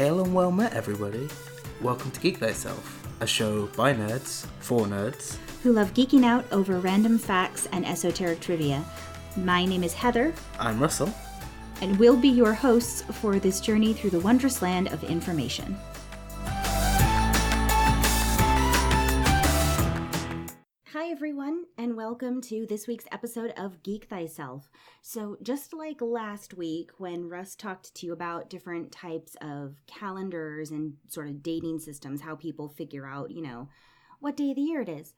Hail and well met, everybody. Welcome to Geek, Thyself, a show by nerds, for nerds, who love geeking out over random facts and esoteric trivia. My name is Heather. I'm Russell. And we'll be your hosts for this journey through the wondrous land of information. Hi everyone, and welcome to this week's episode of Geek Thyself. So just like last week when Russ talked to you about different types of calendars and sort of dating systems, how people figure out, what day of the year it is,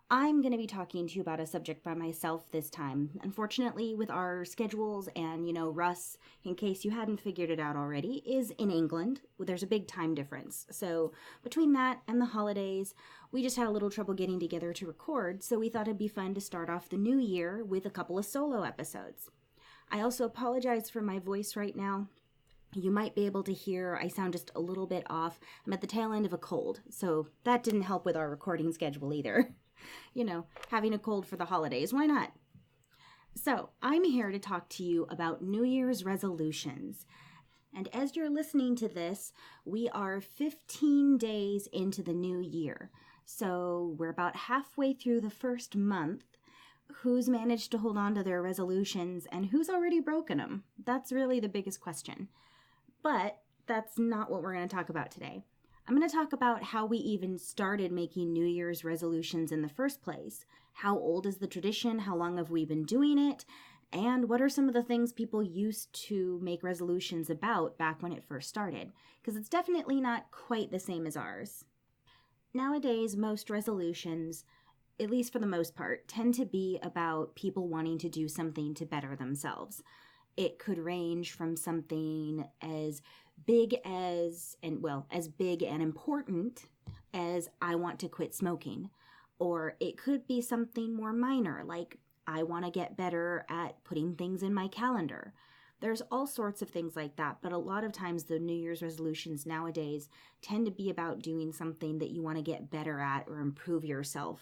I'm going to be talking to you about a subject by myself this time. Unfortunately, with our schedules and, Russ, in case you hadn't figured it out already, is in England. There's a big time difference. So between that and the holidays, we just had a little trouble getting together to record. So we thought it'd be fun to start off the new year with a couple of solo episodes. I also apologize for my voice right now. You might be able to hear I sound just a little bit off. I'm at the tail end of a cold, so that didn't help with our recording schedule either. Having a cold for the holidays, why not? So, I'm here to talk to you about New Year's resolutions. And as you're listening to this, we are 15 days into the new year. So, we're about halfway through the first month. Who's managed to hold on to their resolutions and who's already broken them? That's really the biggest question. But that's not what we're going to talk about today. I'm going to talk about how we even started making New Year's resolutions in the first place. How old is the tradition? How long have we been doing it? And what are some of the things people used to make resolutions about back when it first started? Because it's definitely not quite the same as ours. Nowadays, most resolutions, at least for the most part, tend to be about people wanting to do something to better themselves. It could range from something as big as big and important as I want to quit smoking. Or it could be something more minor, like I want to get better at putting things in my calendar. There's all sorts of things like that, but a lot of times the New Year's resolutions nowadays tend to be about doing something that you want to get better at or improve yourself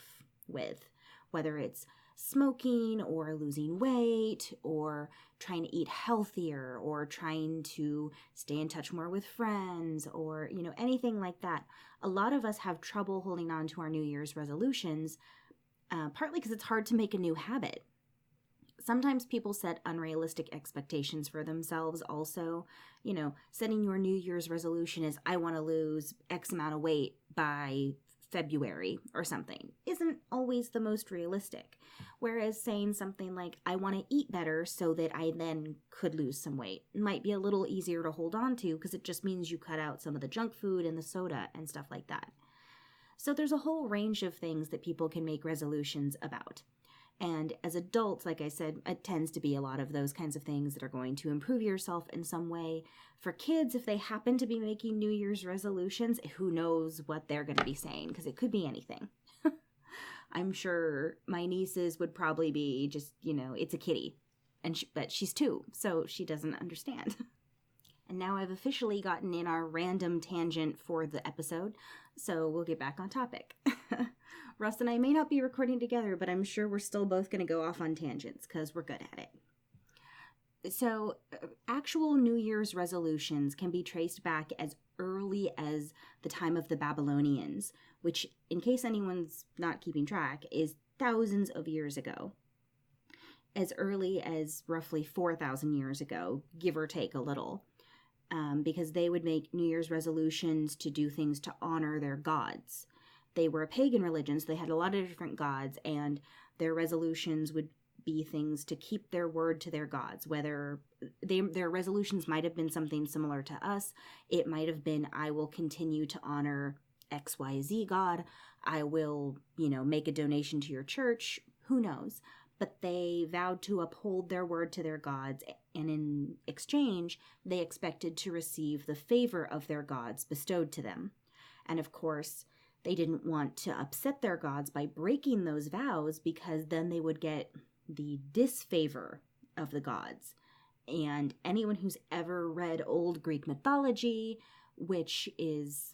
with, whether it's smoking or losing weight or trying to eat healthier or trying to stay in touch more with friends or, anything like that. A lot of us have trouble holding on to our New Year's resolutions, partly because it's hard to make a new habit. Sometimes people set unrealistic expectations for themselves also. Setting your New Year's resolution is I want to lose X amount of weight by February or something isn't always the most realistic. Whereas saying something like, I want to eat better so that I then could lose some weight might be a little easier to hold on to because it just means you cut out some of the junk food and the soda and stuff like that. So there's a whole range of things that people can make resolutions about. And as adults, like I said, it tends to be a lot of those kinds of things that are going to improve yourself in some way. For kids, if they happen to be making New Year's resolutions, who knows what they're going to be saying, because it could be anything. I'm sure my nieces would probably be just, it's a kitty. But she's 2, so she doesn't understand. And now I've officially gotten in our random tangent for the episode, so we'll get back on topic. Russ and I may not be recording together, but I'm sure we're still both going to go off on tangents because we're good at it. So, actual New Year's resolutions can be traced back as early as the time of the Babylonians, which, in case anyone's not keeping track, is thousands of years ago. As early as roughly 4,000 years ago, give or take a little, because they would make New Year's resolutions to do things to honor their gods. They were a pagan religion, so they had a lot of different gods, and their resolutions would be things to keep their word to their gods. Whether their resolutions might have been something similar to us. It might have been, I will continue to honor XYZ God. I will, make a donation to your church. Who knows? But they vowed to uphold their word to their gods, and in exchange, they expected to receive the favor of their gods bestowed to them. And of course, they didn't want to upset their gods by breaking those vows because then they would get the disfavor of the gods. And anyone who's ever read old Greek mythology, which is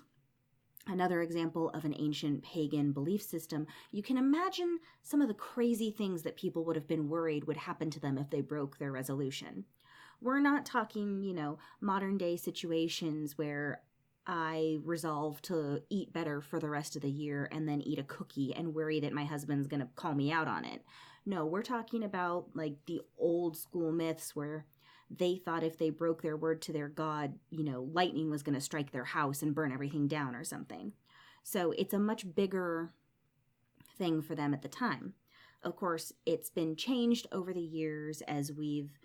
another example of an ancient pagan belief system, you can imagine some of the crazy things that people would have been worried would happen to them if they broke their resolution. We're not talking, modern day situations where I resolve to eat better for the rest of the year and then eat a cookie and worry that my husband's going to call me out on it. No, we're talking about like the old school myths where they thought if they broke their word to their god, lightning was going to strike their house and burn everything down or something. So it's a much bigger thing for them at the time. Of course, it's been changed over the years as we've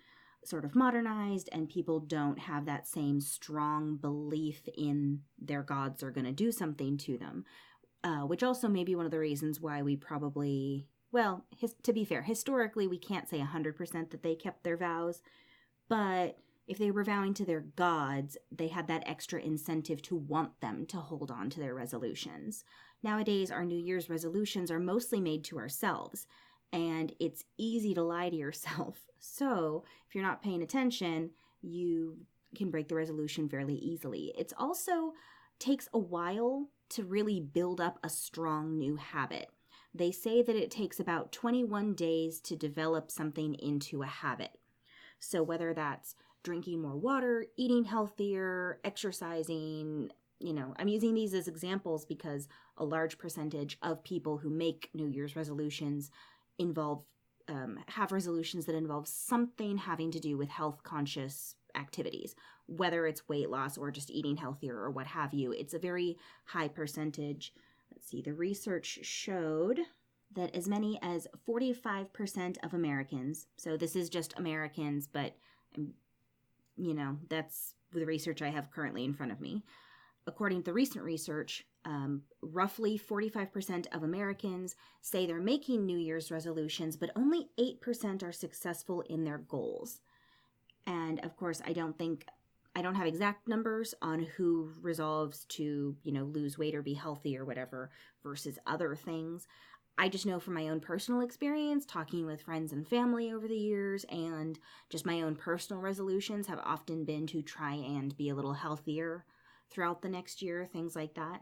sort of modernized and people don't have that same strong belief in their gods are going to do something to them, which also may be one of the reasons why we probably, to be fair, historically we can't say 100% that they kept their vows, but if they were vowing to their gods, they had that extra incentive to want them to hold on to their resolutions. Nowadays, our New Year's resolutions are mostly made to ourselves, and it's easy to lie to yourself. So if you're not paying attention, you can break the resolution fairly easily. It also takes a while to really build up a strong new habit. They say that it takes about 21 days to develop something into a habit. So whether that's drinking more water, eating healthier, exercising, I'm using these as examples because a large percentage of people who make New Year's resolutions have resolutions that involve something having to do with health conscious activities, whether it's weight loss or just eating healthier or what have you. It's a very high percentage. Let's see, the research showed that as many as 45% of Americans, so this is just Americans, but that's the research I have currently in front of me. According to recent research, roughly 45% of Americans say they're making New Year's resolutions, but only 8% are successful in their goals. And of course, I don't have exact numbers on who resolves to, lose weight or be healthy or whatever versus other things. I just know from my own personal experience, talking with friends and family over the years, and just my own personal resolutions have often been to try and be a little healthier throughout the next year, things like that.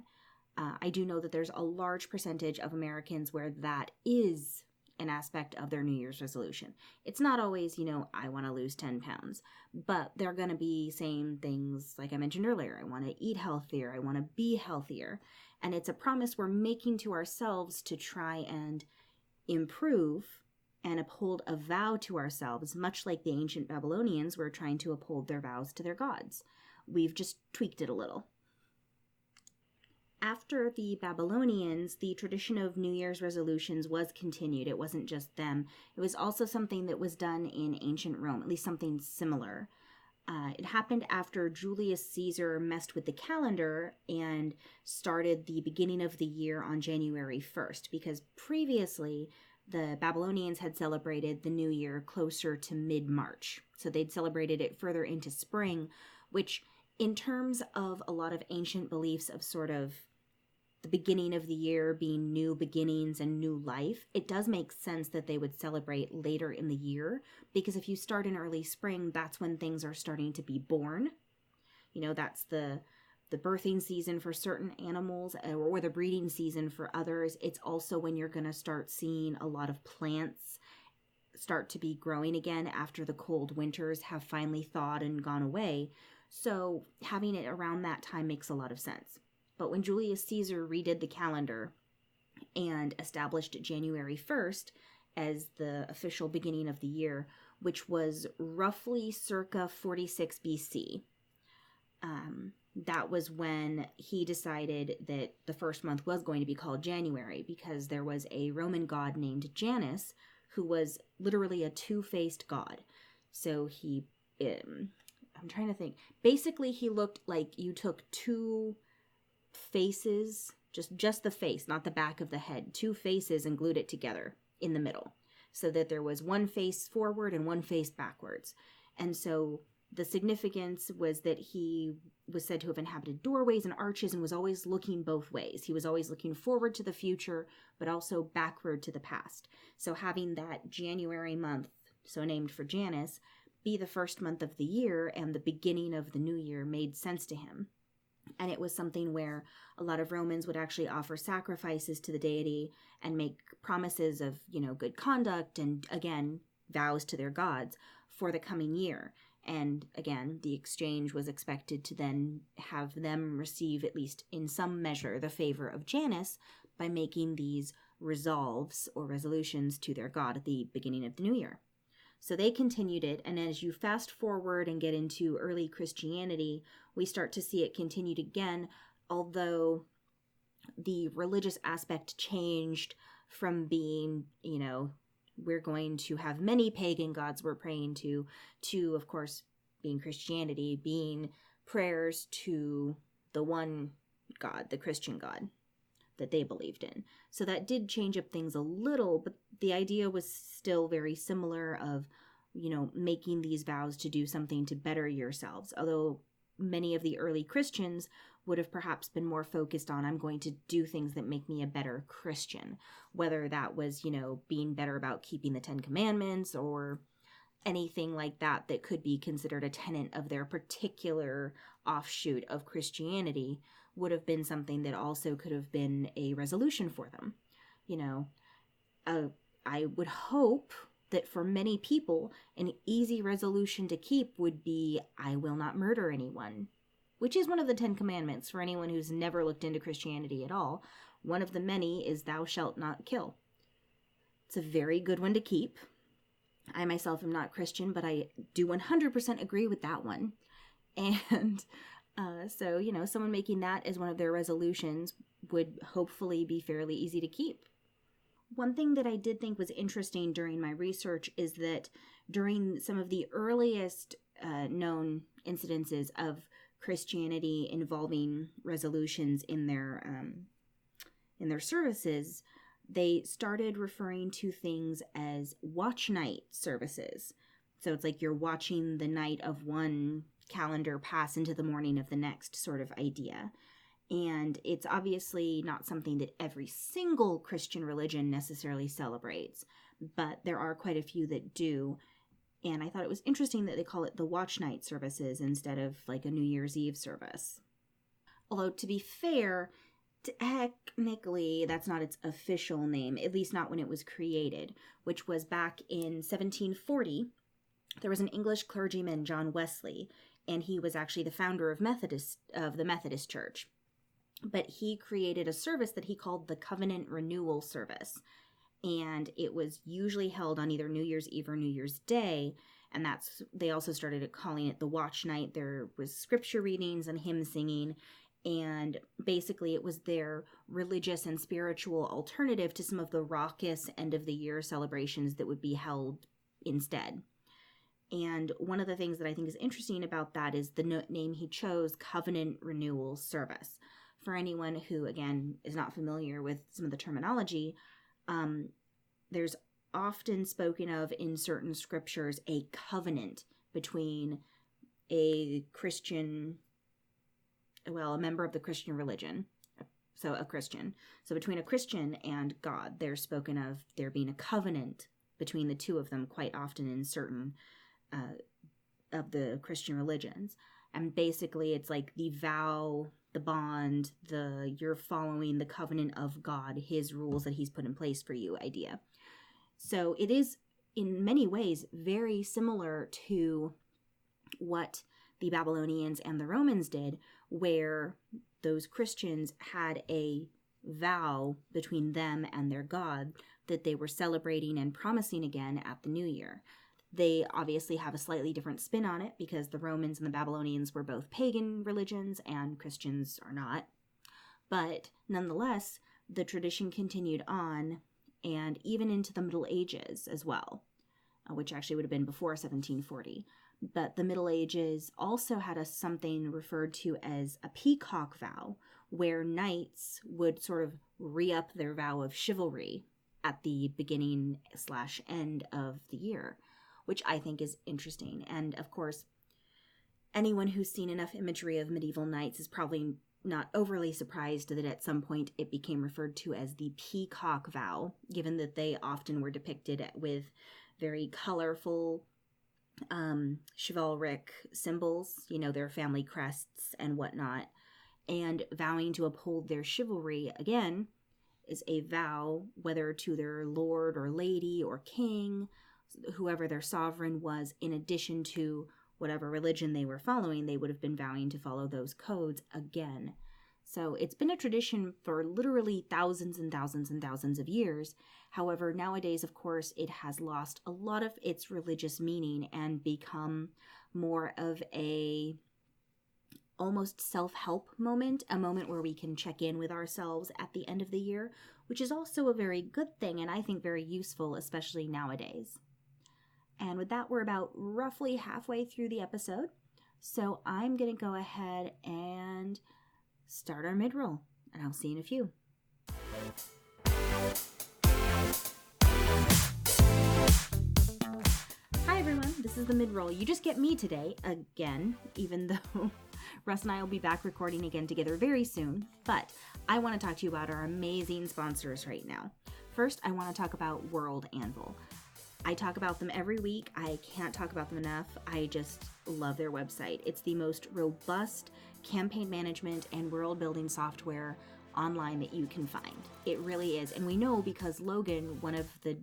I do know that there's a large percentage of Americans where that is an aspect of their New Year's resolution. It's not always, I want to lose 10 pounds, but they're going to be saying things like I mentioned earlier. I want to eat healthier. I want to be healthier. And it's a promise we're making to ourselves to try and improve and uphold a vow to ourselves, much like the ancient Babylonians were trying to uphold their vows to their gods. We've just tweaked it a little. After the Babylonians, the tradition of New Year's resolutions was continued. It wasn't just them. It was also something that was done in ancient Rome, at least something similar. It happened after Julius Caesar messed with the calendar and started the beginning of the year on January 1st, because previously the Babylonians had celebrated the New Year closer to mid-March. So they'd celebrated it further into spring, which in terms of a lot of ancient beliefs of sort of the beginning of the year being new beginnings and new life, it does make sense that they would celebrate later in the year, because if you start in early spring, that's when things are starting to be born. That's the birthing season for certain animals, or the breeding season for others. It's also when you're going to start seeing a lot of plants start to be growing again after the cold winters have finally thawed and gone away. So having it around that time makes a lot of sense. But when Julius Caesar redid the calendar and established January 1st as the official beginning of the year, which was roughly circa 46 BC, that was when he decided that the first month was going to be called January, because there was a Roman god named Janus who was literally a two-faced god. So I'm trying to think. Basically, he looked like you took two faces, just the face, not the back of the head, two faces, and glued it together in the middle, so that there was one face forward and one face backwards. And so the significance was that he was said to have inhabited doorways and arches and was always looking both ways. He was always looking forward to the future, but also backward to the past. So having that January month, so named for Janus, be the first month of the year and the beginning of the new year made sense to him. And it was something where a lot of Romans would actually offer sacrifices to the deity and make promises of, good conduct and, again, vows to their gods for the coming year. And again, the exchange was expected to then have them receive, at least in some measure, the favor of Janus by making these resolves or resolutions to their god at the beginning of the new year. So they continued it, and as you fast forward and get into early Christianity, we start to see it continued again, although the religious aspect changed from being, we're going to have many pagan gods we're praying to, of course, being Christianity, being prayers to the one God, the Christian God that they believed in. So that did change up things a little, but the idea was still very similar of, making these vows to do something to better yourselves. Although many of the early Christians would have perhaps been more focused on, I'm going to do things that make me a better Christian, whether that was, being better about keeping the 10 Commandments or anything like that that could be considered a tenet of their particular offshoot of Christianity, would have been something that also could have been a resolution for them. I would hope that for many people, an easy resolution to keep would be, I will not murder anyone, which is one of the 10 Commandments for anyone who's never looked into Christianity at all. One of the many is thou shalt not kill. It's a very good one to keep. I myself am not Christian, but I do 100% agree with that one. And so, someone making that as one of their resolutions would hopefully be fairly easy to keep. One thing that I did think was interesting during my research is that during some of the earliest known incidences of Christianity involving resolutions in their services, they started referring to things as watch night services. So it's like you're watching the night of one calendar pass into the morning of the next sort of idea. And it's obviously not something that every single Christian religion necessarily celebrates, but there are quite a few that do. And I thought it was interesting that they call it the watch night services instead of like a New Year's Eve service. Although, to be fair, technically that's not its official name, at least not when it was created, which was back in 1740. There was an English clergyman, John Wesley, and he was actually the founder of the Methodist Church. But he created a service that he called the Covenant Renewal Service. And it was usually held on either New Year's Eve or New Year's Day. And they also started calling it the Watch Night. There was scripture readings and hymn singing. And basically it was their religious and spiritual alternative to some of the raucous end of the year celebrations that would be held instead. And one of the things that I think is interesting about that is the name he chose, Covenant Renewal Service. For anyone who, again, is not familiar with some of the terminology, there's often spoken of in certain scriptures a covenant between a member of the Christian religion, so a Christian. So between a Christian and God, there's spoken of there being a covenant between the two of them quite often in certain of the Christian religions. And basically it's like the vow, the bond, you're following the covenant of God, his rules that he's put in place for you idea. So it is in many ways very similar to what the Babylonians and the Romans did, where those Christians had a vow between them and their God that they were celebrating and promising again at the new year. They obviously have a slightly different spin on it because the Romans and the Babylonians were both pagan religions and Christians are not. But nonetheless, the tradition continued on and even into the Middle Ages as well, which actually would have been before 1740. But the Middle Ages also had something referred to as a peacock vow, where knights would sort of re-up their vow of chivalry at the beginning/end of the year, which I think is interesting. And of course, anyone who's seen enough imagery of medieval knights is probably not overly surprised that at some point it became referred to as the peacock vow, given that they often were depicted with very colorful chivalric symbols, their family crests and whatnot. And vowing to uphold their chivalry, again, is a vow, whether to their lord or lady or king, whoever their sovereign was, in addition to whatever religion they were following, they would have been vowing to follow those codes again. So it's been a tradition for literally thousands and thousands and thousands of years. However, nowadays, of course, it has lost a lot of its religious meaning and become more of a almost self-help moment, a moment where we can check in with ourselves at the end of the year, which is also a very good thing and I think very useful, especially nowadays. And with that, we're about roughly halfway through the episode. So I'm going to go ahead and start our mid-roll, and I'll see you in a few. Hi everyone, this is the mid-roll. You just get me today, again, even though Russ and I will be back recording again together very soon, but I want to talk to you about our amazing sponsors right now. First, I want to talk about World Anvil. I talk about them every week. I can't talk about them enough. I just love their website. It's the most robust campaign management and world building software online that you can find. It really is. And we know because Logan, one of the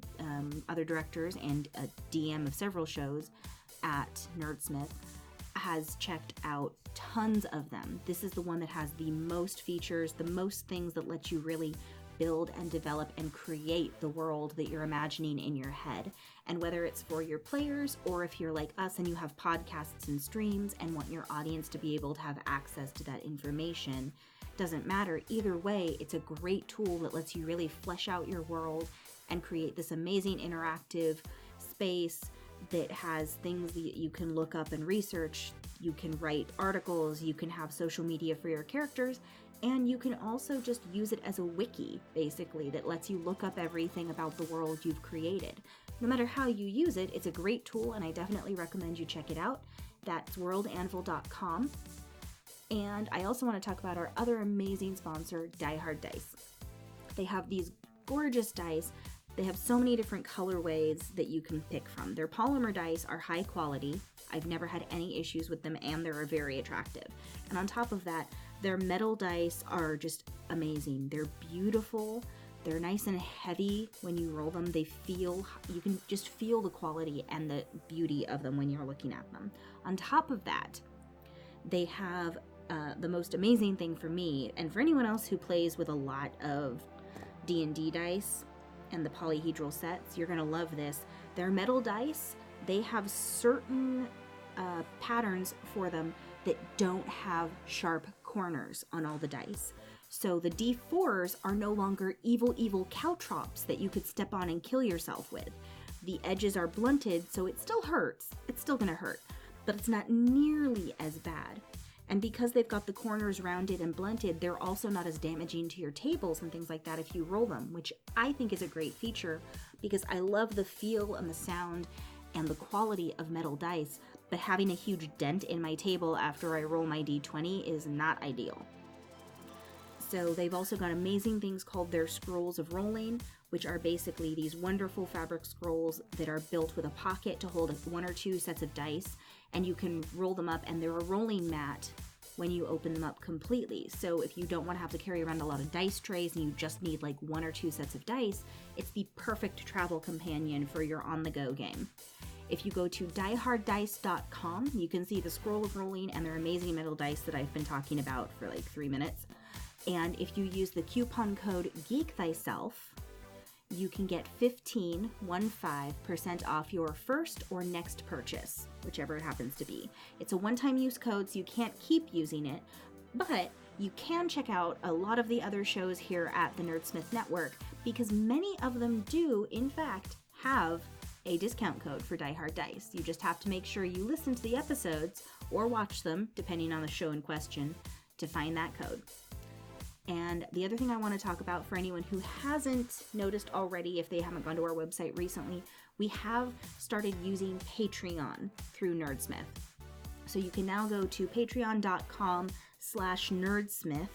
other directors and a DM of several shows at Nerdsmith, has checked out tons of them. This is the one that has the most features, the most things that let you really build and develop and create the world that you're imagining in your head. And whether it's for your players or if you're like us and you have podcasts and streams and want your audience to be able to have access to that information, doesn't matter. Either way, it's a great tool that lets you really flesh out your world and create this amazing interactive space that has things that you can look up and research. You can write articles, you can have social media for your characters, and you can also just use it as a wiki, basically, that lets you look up everything about the world you've created. No matter how you use it, it's a great tool, and I definitely recommend you check it out. That's worldanvil.com. And I also want to talk about our other amazing sponsor, Die Hard Dice. They have these gorgeous dice. They have so many different colorways that you can pick from. Their polymer dice are high quality. I've never had any issues with them, and they're very attractive. And on top of that, their metal dice are just amazing. They're beautiful. They're nice and heavy when you roll them. You can just feel the quality and the beauty of them when you're looking at them. On top of that, they have the most amazing thing for me, and for anyone else who plays with a lot of D&D dice and the polyhedral sets, you're gonna love this. Their metal dice, they have certain patterns for them that don't have sharp corners on all the dice. So the D4s are no longer evil caltrops that you could step on and kill yourself with. The edges are blunted, so it still hurts. It's still gonna hurt, but it's not nearly as bad. And because they've got the corners rounded and blunted, they're also not as damaging to your tables and things like that if you roll them, which I think is a great feature because I love the feel and the sound and the quality of metal dice, but having a huge dent in my table after I roll my D20 is not ideal. So they've also got amazing things called their scrolls of rolling, which are basically these wonderful fabric scrolls that are built with a pocket to hold one or two sets of dice, and you can roll them up, and they're a rolling mat when you open them up completely. So if you don't want to have to carry around a lot of dice trays and you just need like one or two sets of dice, it's the perfect travel companion for your on-the-go game. If you go to dieharddice.com, you can see the scroll of rolling and their amazing metal dice that I've been talking about for like 3 minutes. And if you use the coupon code Geek Thyself, you can get 15% off your first or next purchase, whichever it happens to be. It's a one-time use code, so you can't keep using it, but you can check out a lot of the other shows here at the Nerdsmith Network because many of them do, in fact, have a discount code for Die Hard Dice. You just have to make sure you listen to the episodes or watch them, depending on the show in question, to find that code. And the other thing I want to talk about for anyone who hasn't noticed already, if they haven't gone to our website recently, we have started using Patreon through Nerdsmith. So you can now go to patreon.com/nerdsmith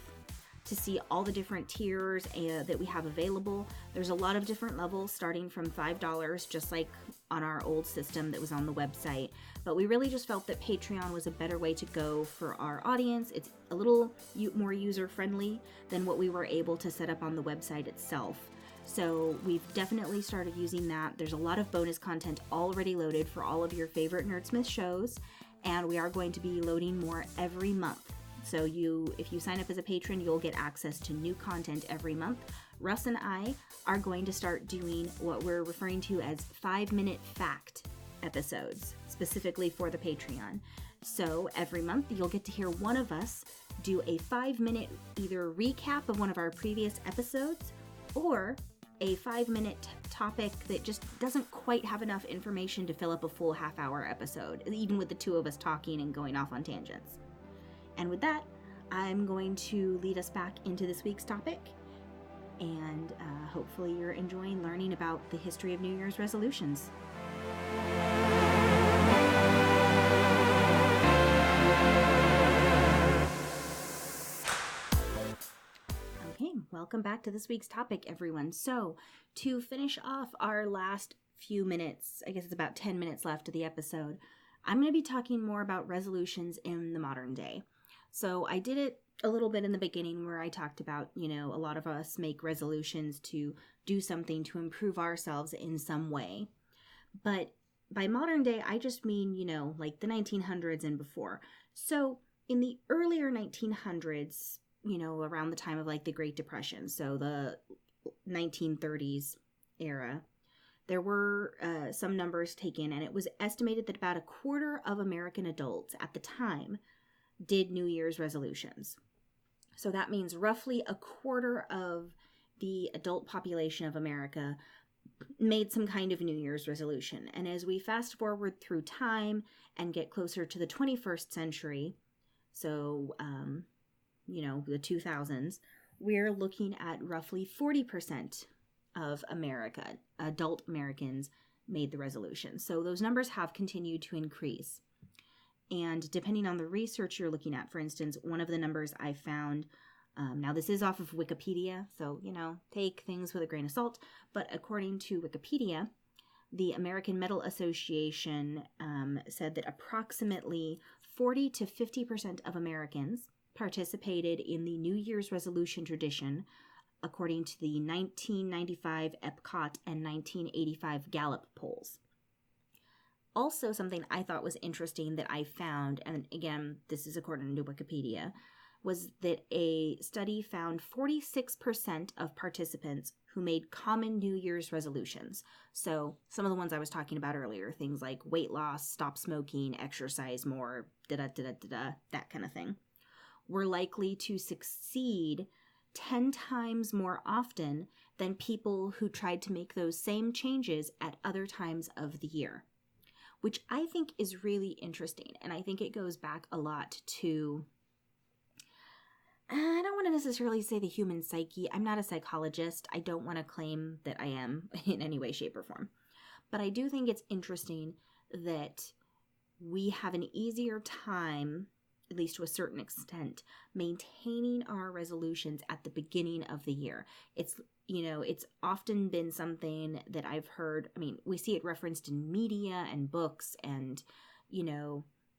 to see all the different tiers that we have available. There's a lot of different levels starting from $5, just like on our old system that was on the website. But we really just felt that Patreon was a better way to go for our audience. It's a little more user-friendly than what we were able to set up on the website itself. So we've definitely started using that. There's a lot of bonus content already loaded for all of your favorite Nerdsmith shows. and we are going to be loading more every month. So if you sign up as a patron, you'll get access to new content every month. Russ and I are going to start doing what we're referring to as 5-minute fact episodes, specifically for the Patreon. So every month you'll get to hear one of us do a 5-minute either recap of one of our previous episodes or a 5-minute topic that just doesn't quite have enough information to fill up a full half-hour episode, even with the two of us talking and going off on tangents. And with that, I'm going to lead us back into this week's topic, and hopefully you're enjoying learning about the history of New Year's resolutions. Okay, welcome back to this week's topic, everyone. So, to finish off our last few minutes, I guess it's about 10 minutes left of the episode, I'm going to be talking more about resolutions in the modern day. So I did it a little bit in the beginning where I talked about, a lot of us make resolutions to do something to improve ourselves in some way. But by modern day, I just mean, like the 1900s and before. So in the earlier 1900s, around the time of like the Great Depression, so the 1930s era, there were some numbers taken, and it was estimated that about a quarter of American adults at the time did New Year's resolutions. So that means roughly a quarter of the adult population of America made some kind of New Year's resolution. And as we fast forward through time and get closer to the 21st century, so, the 2000s, we're looking at roughly 40% of America, adult Americans, made the resolution. So those numbers have continued to increase. And depending on the research you're looking at, for instance, one of the numbers I found, now this is off of Wikipedia, so, take things with a grain of salt, but according to Wikipedia, the American Mental Association said that approximately 40 to 50% of Americans participated in the New Year's resolution tradition, according to the 1995 Epcot and 1985 Gallup polls. Also, something I thought was interesting that I found, and again, this is according to Wikipedia, was that a study found 46% of participants who made common New Year's resolutions. So some of the ones I was talking about earlier, things like weight loss, stop smoking, exercise more, that kind of thing, were likely to succeed 10 times more often than people who tried to make those same changes at other times of the year, which I think is really interesting. And I think it goes back a lot to, I don't want to necessarily say the human psyche. I'm not a psychologist. I don't want to claim that I am in any way, shape, or form. But I do think it's interesting that we have an easier time, at least to a certain extent, maintaining our resolutions at the beginning of the year. It's often been something that I've heard. I mean, we see it referenced in media and books, and,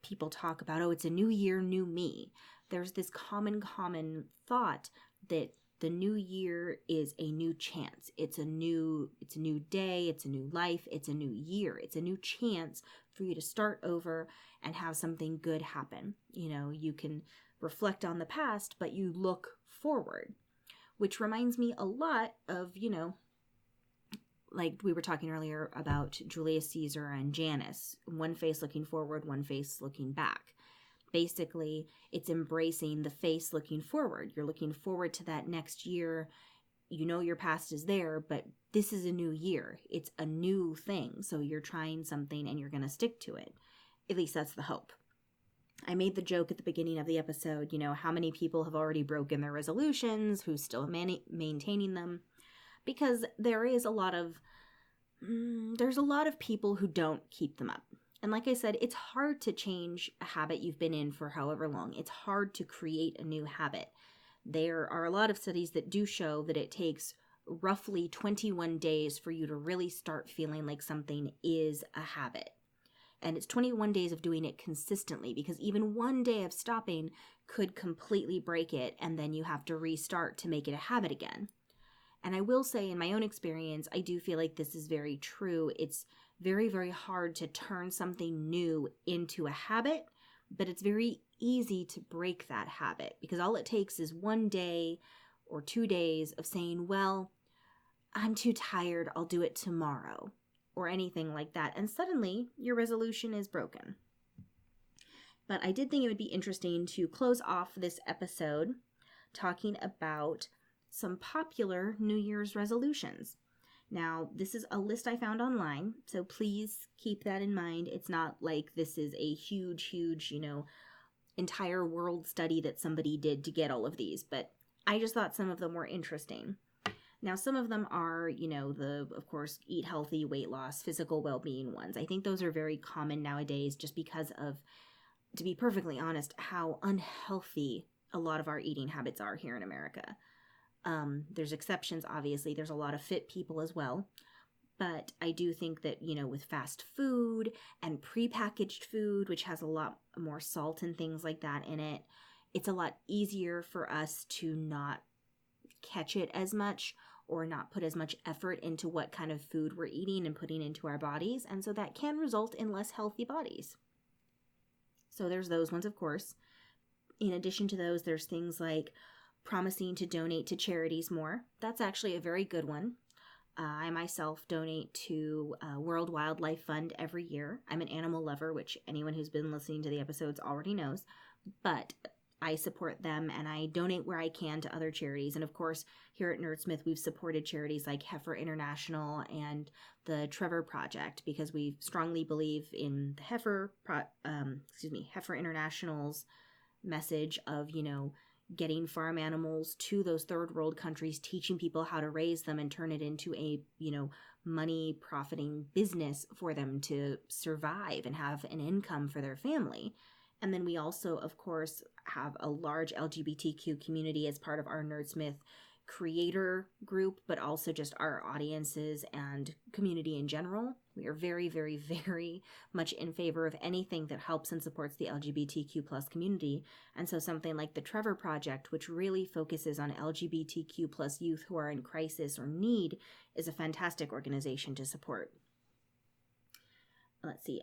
people talk about, it's a new year, new me. There's this common thought that the new year is a new chance. It's a new day, it's a new life, it's a new year. It's a new chance for you to start over and have something good happen. You can reflect on the past, but you look forward, which reminds me a lot of, like we were talking earlier about Julius Caesar and Janus, one face looking forward, one face looking back. Basically, it's embracing the face looking forward. You're looking forward to that next year. Your past is there, but this is a new year. It's a new thing. So you're trying something and you're going to stick to it. At least that's the hope. I made the joke at the beginning of the episode, how many people have already broken their resolutions, who's still maintaining them, because there's a lot of people who don't keep them up. And like I said, it's hard to change a habit you've been in for however long. It's hard to create a new habit. There are a lot of studies that do show that it takes roughly 21 days for you to really start feeling like something is a habit. And it's 21 days of doing it consistently, because even one day of stopping could completely break it, and then you have to restart to make it a habit again. And I will say, in my own experience, I do feel like this is very true. It's very, very hard to turn something new into a habit But it's very easy to break that habit because all it takes is one day or 2 days of saying, well, I'm too tired, I'll do it tomorrow, or anything like that. And suddenly your resolution is broken. But I did think it would be interesting to close off this episode talking about some popular New Year's resolutions. Now, this is a list I found online, so please keep that in mind. It's not like this is a huge, entire world study that somebody did to get all of these, but I just thought some of them were interesting. Now, some of them are, of course, eat healthy, weight loss, physical well-being ones. I think those are very common nowadays just because of, to be perfectly honest, how unhealthy a lot of our eating habits are here in America. There's exceptions, obviously. There's a lot of fit people as well. But I do think that, with fast food and prepackaged food, which has a lot more salt and things like that in it, it's a lot easier for us to not catch it as much or not put as much effort into what kind of food we're eating and putting into our bodies. And so that can result in less healthy bodies. So there's those ones, of course. In addition to those, there's things like promising to donate to charities more. That's actually a very good one. I myself donate to World Wildlife Fund every year. I'm an animal lover, which anyone who's been listening to the episodes already knows. But I support them and I donate where I can to other charities. And of course, here at Nerdsmith, we've supported charities like Heifer International and the Trevor Project because we strongly believe in the Heifer International's message of, getting farm animals to those third world countries, teaching people how to raise them and turn it into a, money profiting business for them to survive and have an income for their family. And then we also, of course, have a large LGBTQ community as part of our Nerdsmith creator group, but also just our audiences and community in general. We are very, very, very much in favor of anything that helps and supports the LGBTQ plus community. And so something like the Trevor Project, which really focuses on LGBTQ plus youth who are in crisis or need, is a fantastic organization to support. Let's see.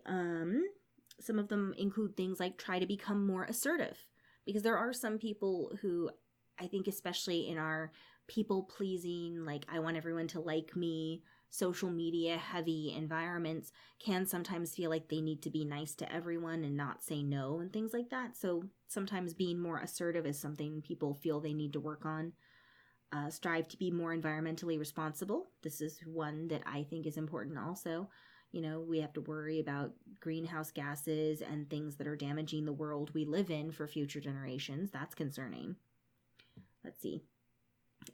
Some of them include things like try to become more assertive, because there are some people who, I think especially in our people-pleasing, like I want everyone to like me, social media heavy environments, can sometimes feel like they need to be nice to everyone and not say no and things like that. So sometimes being more assertive is something people feel they need to work on. Strive to be more environmentally responsible. This is one that I think is important also. We have to worry about greenhouse gases and things that are damaging the world we live in for future generations. That's concerning. Let's see.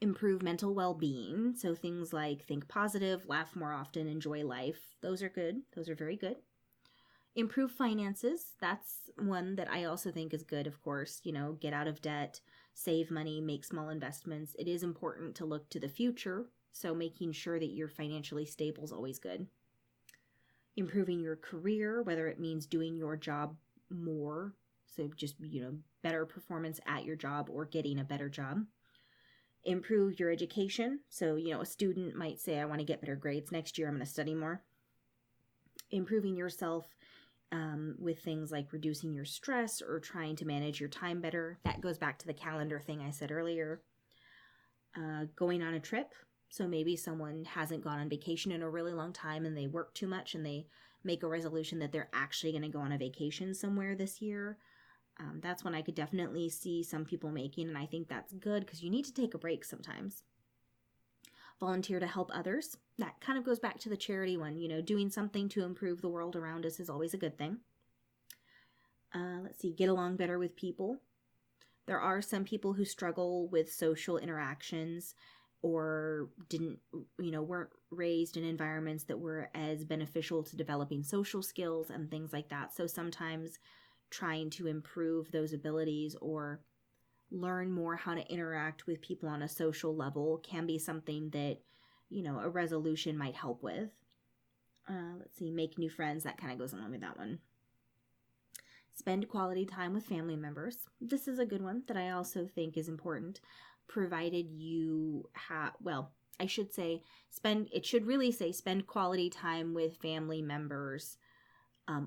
Improve mental well-being. So things like think positive, laugh more often, enjoy life. Those are good. Those are very good. Improve finances. That's one that I also think is good, of course. Get out of debt, save money, make small investments. It is important to look to the future, so making sure that you're financially stable is always good. Improving your career, whether it means doing your job more, so just, better performance at your job or getting a better job. Improve your education. So, a student might say, I want to get better grades next year, I'm going to study more. Improving yourself with things like reducing your stress or trying to manage your time better. That goes back to the calendar thing I said earlier. Going on a trip. So maybe someone hasn't gone on vacation in a really long time and they work too much and they make a resolution that they're actually going to go on a vacation somewhere this year. That's one I could definitely see some people making, and I think that's good because you need to take a break sometimes. Volunteer to help others. That kind of goes back to the charity one. Doing something to improve the world around us is always a good thing. Let's see, get along better with people. There are some people who struggle with social interactions or weren't raised in environments that were as beneficial to developing social skills and things like that. So sometimes trying to improve those abilities or learn more how to interact with people on a social level can be something that, a resolution might help with. Let's see, make new friends. That kind of goes along with that one. Spend quality time with family members. This is a good one that I also think is important, provided you have, I should say spend quality time with family members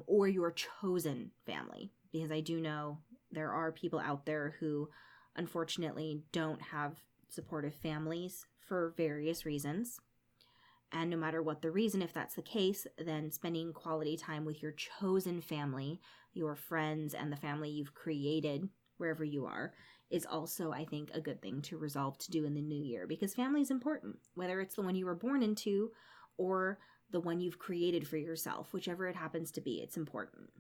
or your chosen family, because I do know there are people out there who unfortunately don't have supportive families for various reasons. And no matter what the reason, if that's the case, then spending quality time with your chosen family, your friends, and the family you've created wherever you are is also, I think, a good thing to resolve to do in the new year, because family is important, whether it's the one you were born into or the one you've created for yourself, whichever it happens to be, it's important.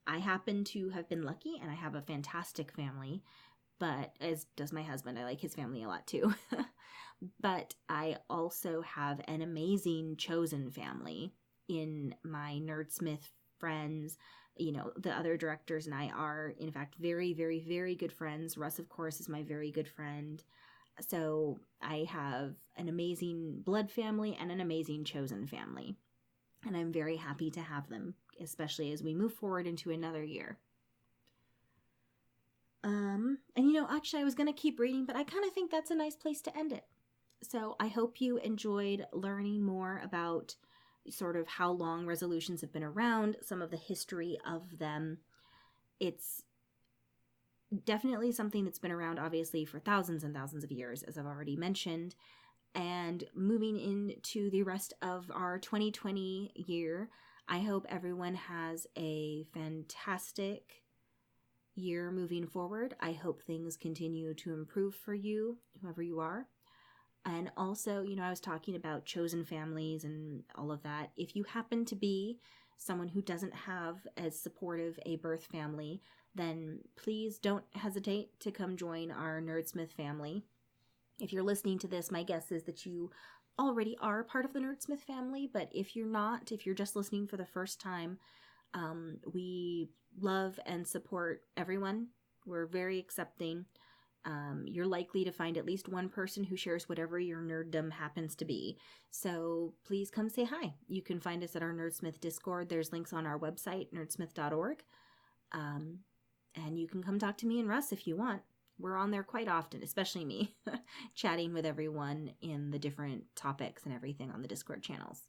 I happen to have been lucky and I have a fantastic family, but as does my husband. I like his family a lot too. But I also have an amazing chosen family in my Nerdsmith friends. You know, the other directors and I are, in fact, very, very, very good friends. Russ, of course, is my very good friend. So I have an amazing blood family and an amazing chosen family. And I'm very happy to have them, especially as we move forward into another year. And you know, actually I was going to keep reading, but I kind of think that's a nice place to end it. So I hope you enjoyed learning more about sort of how long resolutions have been around, some of the history of them. It's definitely something that's been around, obviously, for thousands and thousands of years, as I've already mentioned. And moving into the rest of our 2020 year, I hope everyone has a fantastic year moving forward. I hope things continue to improve for you, whoever you are. And also, you know, I was talking about chosen families and all of that. If you happen to be someone who doesn't have as supportive a birth family, then please don't hesitate to come join our Nerdsmith family. If you're listening to this, my guess is that you already are part of the Nerdsmith family, but if you're not, if you're just listening for the first time, we love and support everyone. We're very accepting. You're likely to find at least one person who shares whatever your nerddom happens to be. So please come say hi. You can find us at our Nerdsmith Discord. There's links on our website, nerdsmith.org. And you can come talk to me and Russ if you want. We're on there quite often, especially me, chatting with everyone in the different topics and everything on the Discord channels.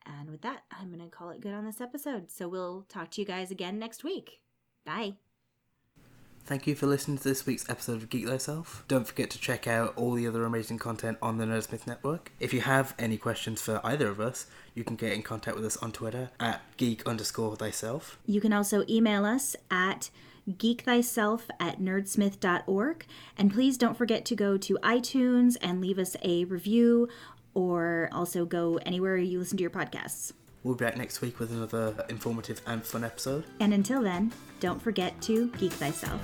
And with that, I'm going to call it good on this episode. So we'll talk to you guys again next week. Bye. Thank you for listening to this week's episode of Geek Thyself. Don't forget to check out all the other amazing content on the Nerdsmith Network. If you have any questions for either of us, you can get in contact with us on Twitter at geek_thyself. You can also email us at geekthyself@nerdsmith.org. And please don't forget to go to iTunes and leave us a review, or also go anywhere you listen to your podcasts. We'll be back next week with another informative and fun episode. And until then, don't forget to geek thyself.